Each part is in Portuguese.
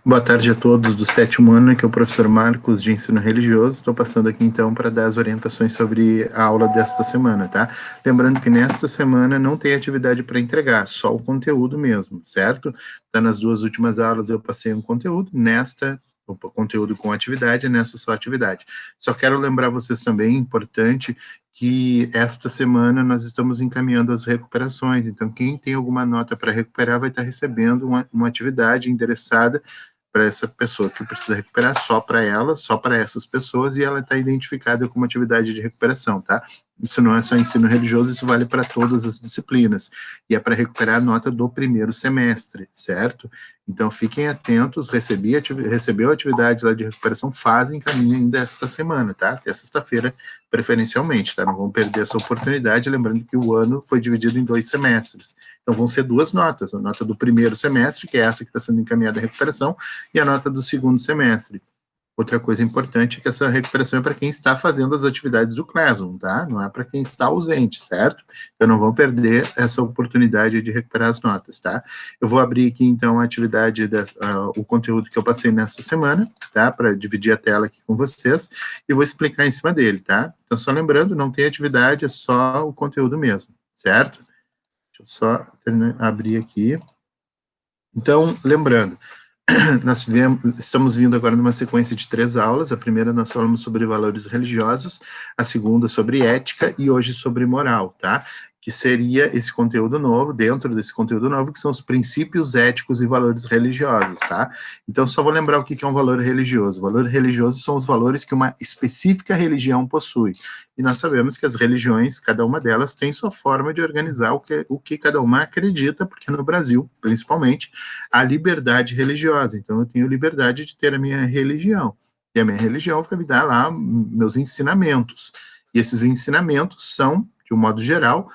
Boa tarde a todos do sétimo ano, aqui é o professor Marcos de Ensino Religioso. Estou passando aqui então para dar as orientações sobre a aula desta semana, tá? Lembrando que nesta semana não tem atividade para entregar, só o conteúdo mesmo, certo? Tá, nas duas últimas aulas eu passei um conteúdo, nesta o conteúdo com atividade, nessa só atividade. Só quero lembrar vocês também, importante, que esta semana nós estamos encaminhando as recuperações, então quem tem alguma nota para recuperar vai estar recebendo uma atividade endereçada para essa pessoa que precisa recuperar, só para ela, só para essas pessoas, e ela está identificada como atividade de recuperação, tá? Isso não é só ensino religioso, isso vale para todas as disciplinas, e é para recuperar a nota do primeiro semestre, certo? Então, fiquem atentos, recebeu a atividade lá de recuperação, fazem caminho ainda esta semana, tá? Até sexta-feira, preferencialmente, tá? Não vão perder essa oportunidade, lembrando que o ano foi dividido em 2 semestres. Então, vão ser 2 notas, a nota do primeiro semestre, que é essa que está sendo encaminhada à recuperação, e a nota do segundo semestre. Outra coisa importante é que essa recuperação é para quem está fazendo as atividades do Classroom, tá? Não é para quem está ausente, certo? Então não vão perder essa oportunidade de recuperar as notas, tá? Eu vou abrir aqui então a atividade, o conteúdo que eu passei nessa semana, tá? Para dividir a tela aqui com vocês e vou explicar em cima dele, tá? Então só lembrando, não tem atividade, é só o conteúdo mesmo, certo? Deixa eu só abrir aqui. Então, lembrando, estamos vindo agora numa sequência de 3 aulas. A primeira nós falamos sobre valores religiosos, a segunda sobre ética e hoje sobre moral, tá? Que seria esse conteúdo novo, dentro desse conteúdo novo, que são os princípios éticos e valores religiosos, tá? Então, só vou lembrar o que é um valor religioso. O valor religioso são os valores que uma específica religião possui. E nós sabemos que as religiões, cada uma delas, tem sua forma de organizar o que cada uma acredita, porque no Brasil, principalmente, há liberdade religiosa. Então, eu tenho liberdade de ter a minha religião. E a minha religião vai me dar lá meus ensinamentos. E esses ensinamentos são, de um modo geral,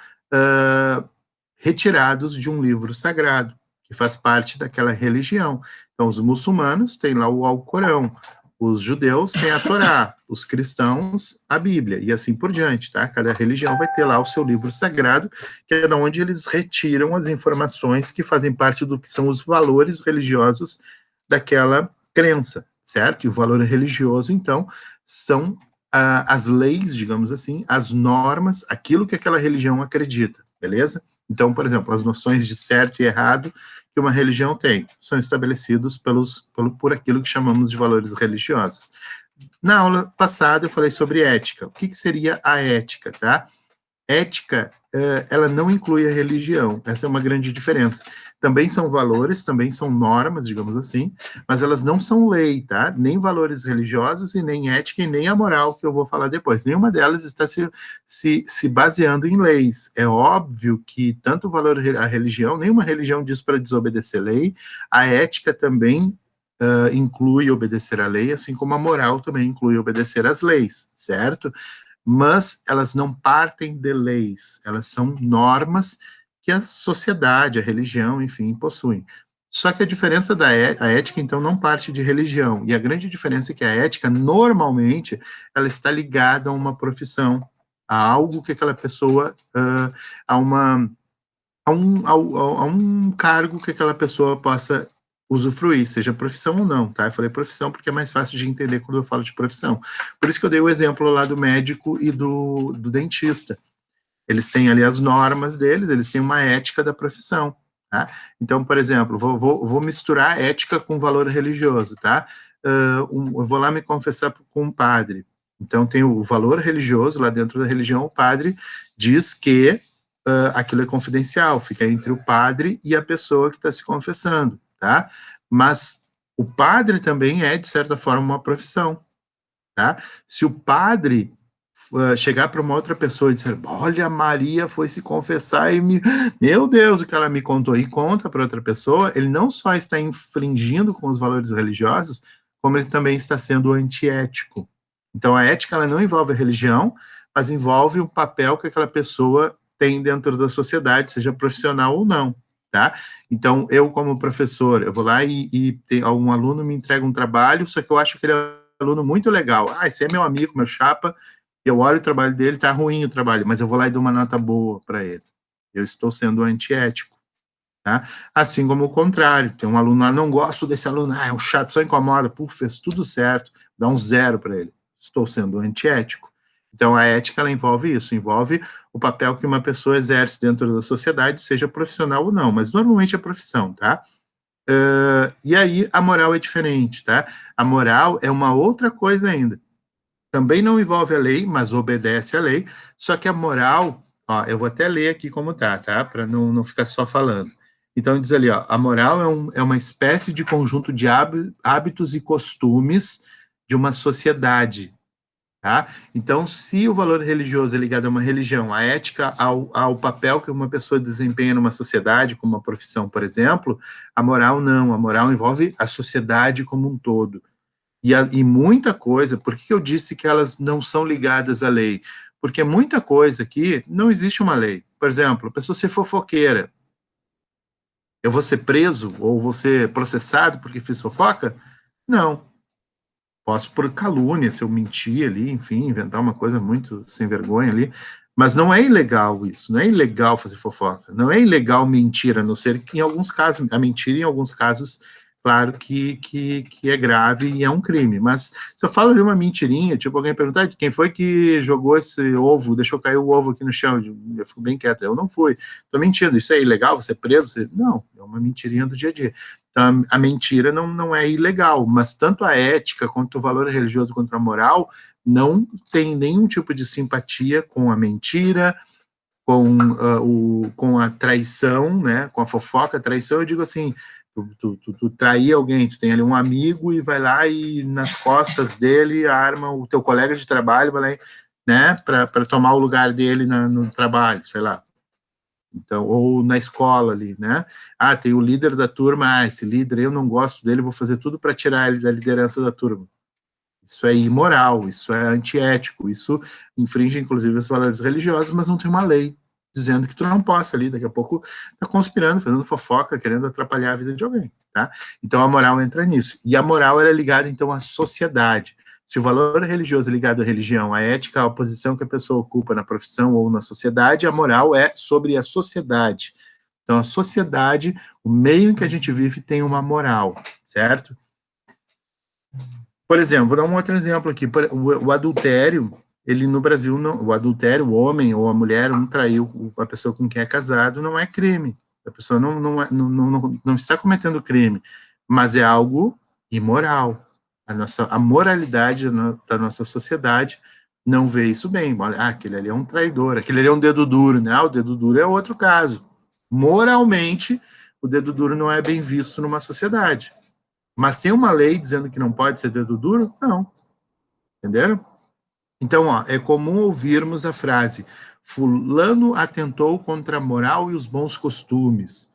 retirados de um livro sagrado, que faz parte daquela religião. Então, os muçulmanos têm lá o Alcorão, os judeus têm a Torá, os cristãos a Bíblia, e assim por diante, tá? Cada religião vai ter lá o seu livro sagrado, que é de onde eles retiram as informações que fazem parte do que são os valores religiosos daquela crença, certo? E o valor religioso, então, são as leis, digamos assim, as normas, aquilo que aquela religião acredita, beleza? Então, por exemplo, as noções de certo e errado que uma religião tem são estabelecidos por aquilo que chamamos de valores religiosos. Na aula passada eu falei sobre ética. O que seria a ética, tá? Ética, ela não inclui a religião, essa é uma grande diferença. Também são valores, também são normas, digamos assim, mas elas não são lei, tá? Nem valores religiosos, e nem ética, e nem a moral, que eu vou falar depois. Nenhuma delas está se baseando em leis. É óbvio que tanto o valor, a religião, nenhuma religião diz para desobedecer lei, a ética também inclui obedecer à lei, assim como a moral também inclui obedecer às leis, certo? Mas elas não partem de leis, elas são normas que a sociedade, a religião, enfim, possuem. Só que a diferença a ética, então, não parte de religião, e a grande diferença é que a ética, normalmente, ela está ligada a uma profissão, a algo que aquela pessoa, a um cargo que aquela pessoa possa usufruir, seja profissão ou não, tá? Eu falei profissão porque é mais fácil de entender quando eu falo de profissão. Por isso que eu dei o exemplo lá do médico e do dentista. Eles têm ali as normas deles, eles têm uma ética da profissão, tá? Então, por exemplo, vou misturar ética com valor religioso, tá? Eu vou lá me confessar com um padre. Então, tem o valor religioso, lá dentro da religião, o padre diz que aquilo é confidencial, fica entre o padre e a pessoa que está se confessando, tá? Mas o padre também é, de certa forma, uma profissão, tá? Se o padre chegar para uma outra pessoa e dizer, olha, Maria foi se confessar e meu Deus, o que ela me contou, e conta para outra pessoa, ele não só está infringindo com os valores religiosos, como ele também está sendo antiético. Então, a ética, ela não envolve a religião, mas envolve o papel que aquela pessoa tem dentro da sociedade, seja profissional ou não, tá? Então, eu como professor, eu vou lá e tem, algum aluno me entrega um trabalho, só que eu acho que ele é um aluno muito legal. Esse é meu amigo, meu chapa, eu olho o trabalho dele, tá ruim o trabalho, mas eu vou lá e dou uma nota boa para ele. Eu estou sendo antiético, tá? Assim como o contrário, tem um aluno lá, não gosto desse aluno, é um chato, só incomoda, fez tudo certo, dá um 0 para ele. Estou sendo antiético. Então, a ética, ela envolve isso, envolve o papel que uma pessoa exerce dentro da sociedade, seja profissional ou não, mas normalmente é profissão, tá? E aí, a moral é diferente, tá? A moral é uma outra coisa ainda. Também não envolve a lei, mas obedece à lei, só que a moral, ó, eu vou até ler aqui como tá? Para não ficar só falando. Então, diz ali, ó, a moral é uma espécie de conjunto de hábitos e costumes de uma sociedade, tá? Então, se o valor religioso é ligado a uma religião, a ética ao papel que uma pessoa desempenha numa sociedade, como uma profissão, por exemplo, a moral não, a moral envolve a sociedade como um todo. E muita coisa, por que eu disse que elas não são ligadas à lei? Porque muita coisa aqui não existe uma lei. Por exemplo, a pessoa ser fofoqueira, eu vou ser preso ou vou ser processado porque fiz fofoca? Não. Posso por calúnia, se eu mentir ali, enfim, inventar uma coisa muito sem vergonha ali, mas não é ilegal isso, não é ilegal fazer fofoca, não é ilegal mentir, a não ser que em alguns casos, a mentira em alguns casos, claro que é grave e é um crime, mas se eu falo de uma mentirinha, tipo alguém perguntar quem foi que jogou esse ovo, deixou cair o ovo aqui no chão, eu fico bem quieto, eu não fui, tô mentindo, isso é ilegal, você é preso? Não, é uma mentirinha do dia a dia. Então, a mentira não é ilegal, mas tanto a ética quanto o valor religioso quanto a moral não tem nenhum tipo de simpatia com a mentira, com a traição, né, com a fofoca, a traição, eu digo assim, tu trair alguém, tu tem ali um amigo e vai lá e nas costas dele arma o teu colega de trabalho, vai lá, né, para tomar o lugar dele no trabalho, sei lá. Então, ou na escola ali, né? Ah, tem o líder da turma, esse líder eu não gosto dele, vou fazer tudo para tirar ele da liderança da turma. Isso é imoral, isso é antiético, isso infringe inclusive os valores religiosos, mas não tem uma lei dizendo que tu não possa ali, daqui a pouco tá conspirando, fazendo fofoca, querendo atrapalhar a vida de alguém, tá? Então a moral entra nisso. E a moral ela é ligada então à sociedade. Se o valor religioso é ligado à religião, a ética, a posição que a pessoa ocupa na profissão ou na sociedade, a moral é sobre a sociedade. Então, a sociedade, o meio em que a gente vive tem uma moral, certo? Por exemplo, vou dar um outro exemplo aqui. O adultério, ele no Brasil, não, o adultério, o homem ou a mulher, um traiu a pessoa com quem é casado, não é crime. A pessoa não está cometendo crime, mas é algo imoral. A moralidade da nossa sociedade não vê isso bem. Olha, aquele ali é um traidor, aquele ali é um dedo duro, né? O dedo duro é outro caso. Moralmente, o dedo duro não é bem visto numa sociedade. Mas tem uma lei dizendo que não pode ser dedo duro? Não. Entenderam? Então, ó, é comum ouvirmos a frase: fulano atentou contra a moral e os bons costumes.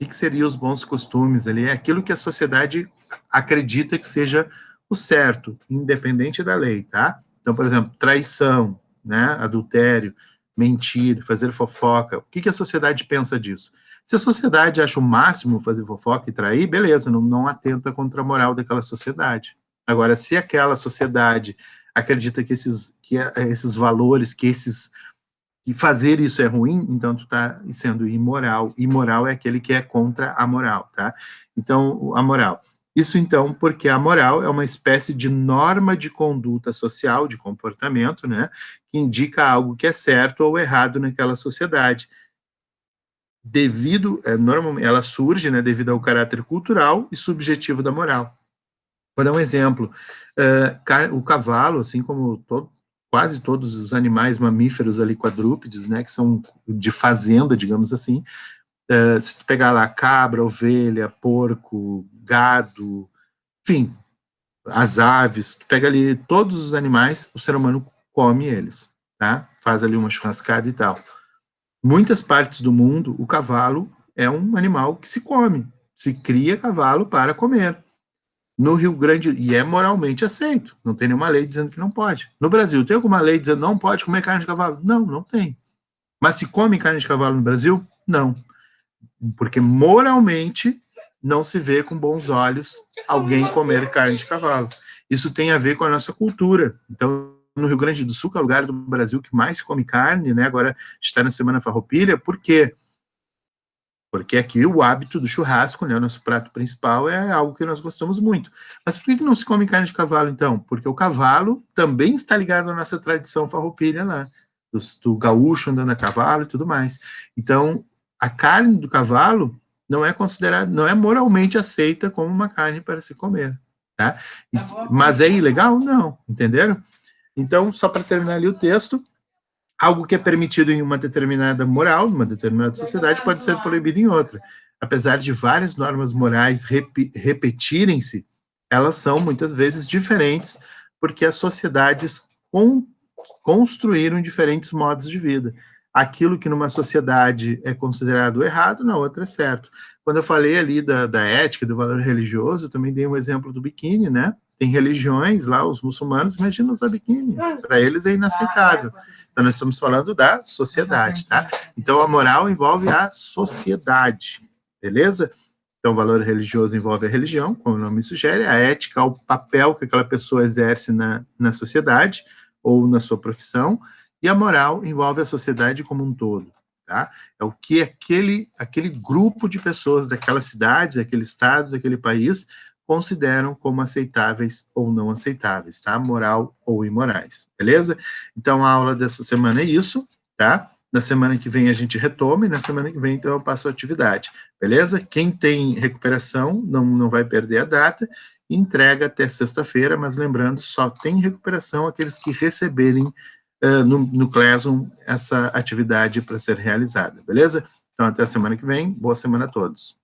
O que seriam os bons costumes ali? É aquilo que a sociedade acredita que seja o certo, independente da lei, tá? Então, por exemplo, traição, né? Adultério, mentir, fazer fofoca. O que a sociedade pensa disso? Se a sociedade acha o máximo fazer fofoca e trair, beleza, não atenta contra a moral daquela sociedade. Agora, se aquela sociedade acredita que esses valores, que fazer isso é ruim, então tu está sendo imoral. Imoral é aquele que é contra a moral, tá? Então, a moral. Isso, então, porque a moral é uma espécie de norma de conduta social, de comportamento, né? Que indica algo que é certo ou errado naquela sociedade. Normalmente, ela surge, né, devido ao caráter cultural e subjetivo da moral. Vou dar um exemplo. O cavalo, assim como quase todos os animais mamíferos ali, quadrúpedes, né, que são de fazenda, digamos assim, se tu pegar lá cabra, ovelha, porco, gado, enfim, as aves, tu pega ali todos os animais, o ser humano come eles, tá? Faz ali uma churrascada e tal. Muitas partes do mundo, o cavalo é um animal que se come, se cria cavalo para comer. No Rio Grande, e é moralmente aceito, não tem nenhuma lei dizendo que não pode. No Brasil, tem alguma lei dizendo não pode comer carne de cavalo? Não tem. Mas se come carne de cavalo no Brasil? Não. Porque moralmente não se vê com bons olhos alguém comer carne de cavalo. Isso tem a ver com a nossa cultura. Então, no Rio Grande do Sul, que é o lugar do Brasil que mais se come carne, né? Agora está na Semana Farroupilha, por quê? Porque aqui o hábito do churrasco, né, o nosso prato principal, é algo que nós gostamos muito. Mas por que não se come carne de cavalo, então? Porque o cavalo também está ligado à nossa tradição farroupilha lá, do gaúcho andando a cavalo e tudo mais. Então, a carne do cavalo não é considerada, não é moralmente aceita como uma carne para se comer, tá? Mas é ilegal? Não, entenderam? Então, só para terminar ali o texto, algo que é permitido em uma determinada moral, numa determinada sociedade, pode ser proibido em outra. Apesar de várias normas morais repetirem-se, elas são muitas vezes diferentes, porque as sociedades construíram diferentes modos de vida. Aquilo que numa sociedade é considerado errado, na outra é certo. Quando eu falei ali da ética, do valor religioso, eu também dei um exemplo do biquíni, né? Tem religiões lá, os muçulmanos, imagina usar biquíni. Para eles é inaceitável. Então, nós estamos falando da sociedade, tá? Então, a moral envolve a sociedade, beleza? Então, o valor religioso envolve a religião, como o nome sugere, a ética, o papel que aquela pessoa exerce na sociedade ou na sua profissão, e a moral envolve a sociedade como um todo, tá? É o que aquele grupo de pessoas daquela cidade, daquele estado, daquele país consideram como aceitáveis ou não aceitáveis, tá? Moral ou imorais, beleza? Então, a aula dessa semana é isso, tá? Na semana que vem a gente retoma, e na semana que vem, então, eu passo a atividade, beleza? Quem tem recuperação não vai perder a data, entrega até sexta-feira, mas lembrando, só tem recuperação aqueles que receberem no Classroom essa atividade para ser realizada, beleza? Então, até a semana que vem, boa semana a todos.